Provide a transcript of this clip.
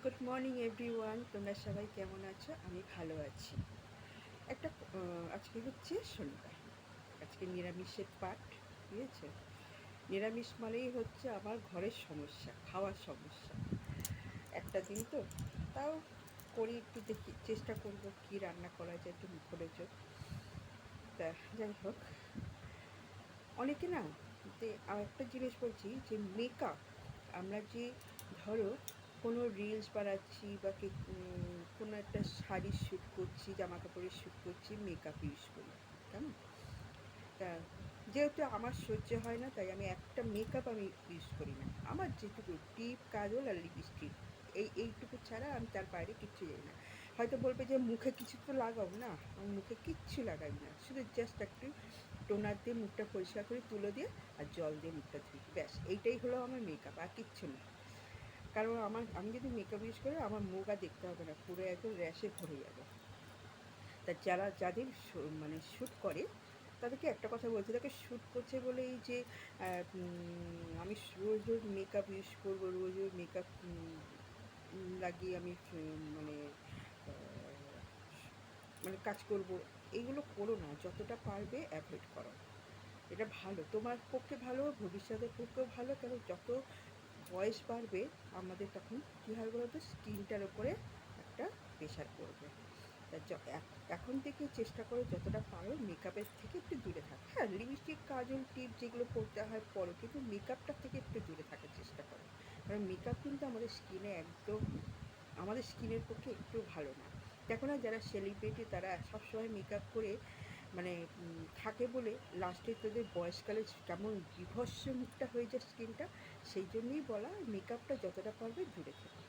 Good morning everyone, তোমরা সবাই কেমন আছো? আমি ভালো আছি। একটা আজকে হচ্ছে শনিবার, আজকে নিরামিষের পাঠ। ঠিক আছে, নিরামিষ মানেই হচ্ছে আমার ঘরের সমস্যা, খাওয়ার সমস্যা। একটা দিন তো, তাও করি, একটু দেখি, চেষ্টা করব কি রান্না করা যায় একটু মুখরোচক। তা যাই হোক, অনেকে না, যে আর একটা জিনিস বলছি যে মেকআপ, আমরা যে ধরো কোনো রিলস বানাচ্ছি বা কোনো একটা শাড়ির শ্যুট করছি, জামা কাপড়ের শ্যুট করছি, মেকআপ ইউজ করি, কেমন? তা যেহেতু আমার সহ্য হয় না, তাই আমি একটা মেকআপ আমি ইউজ করি না। আমার যেটুকু টিপ, কাজল আর লিপস্টিক, এইটুকু ছাড়া আমি তার বাইরে কিচ্ছু জানি না। হয়তো বলবে যে মুখে কিছু তো লাগাও না, আমি মুখে কিচ্ছু লাগাই না, শুধু জাস্ট একটু টোনার দিয়ে মুখটা পরিষ্কার করে তুলো দিয়ে আর জল দিয়ে মুখটা ধুই, ব্যাস এইটাই হলো আমার মেকআপ, আর কিচ্ছু না। কারণ আমি যদি মেকআপ ইউজ করি, আমার মুখ আর দেখতে হবে না, পুরো একদম র্যাশে ভরে যাবে। তা যাদের মানে শ্যুট করে, তাদেরকে একটা কথা বলছি, তাকে শ্যুট করছে বলেই যে আমি রোজ রোজ মেকআপ ইউজ করবো, রোজ রোজ মেকআপ লাগিয়ে আমি মানে মানে কাজ করব, এইগুলো করো না, যতটা পারবে অ্যাভয়েড করো। এটা ভালো, তোমার পক্ষে ভালো, ভবিষ্যতের পক্ষেও ভালো। কেন, যত বয়স বাড়বে আমাদের তখন কী হয় বলো তো, স্কিনটার ওপরে একটা প্রেশার পড়বে। তা এখন থেকে চেষ্টা করো যতটা পারো মেকআপের থেকে একটু দূরে থাকো। হ্যাঁ, লিপস্টিক, কাজল, টিপ যেগুলো পরতে হয় পরো, কিন্তু মেকআপটা থেকে একটু দূরে থাকার চেষ্টা করো। কারণ মেকআপ কিন্তু আমাদের স্কিনে একদম, আমাদের স্কিনের পক্ষে একটু ভালো না। দেখো না, যারা সেলিব্রিটি তারা সবসময় মেকআপ করে মানে থাকে বলে লাস্টে তাদের বয়সকালে কেমন বিভৎস মুখটা হয়ে যায় স্কিনটা। সেই জন্যই বলা, মেকআপটা যতটা পারবে দূরে থেকো।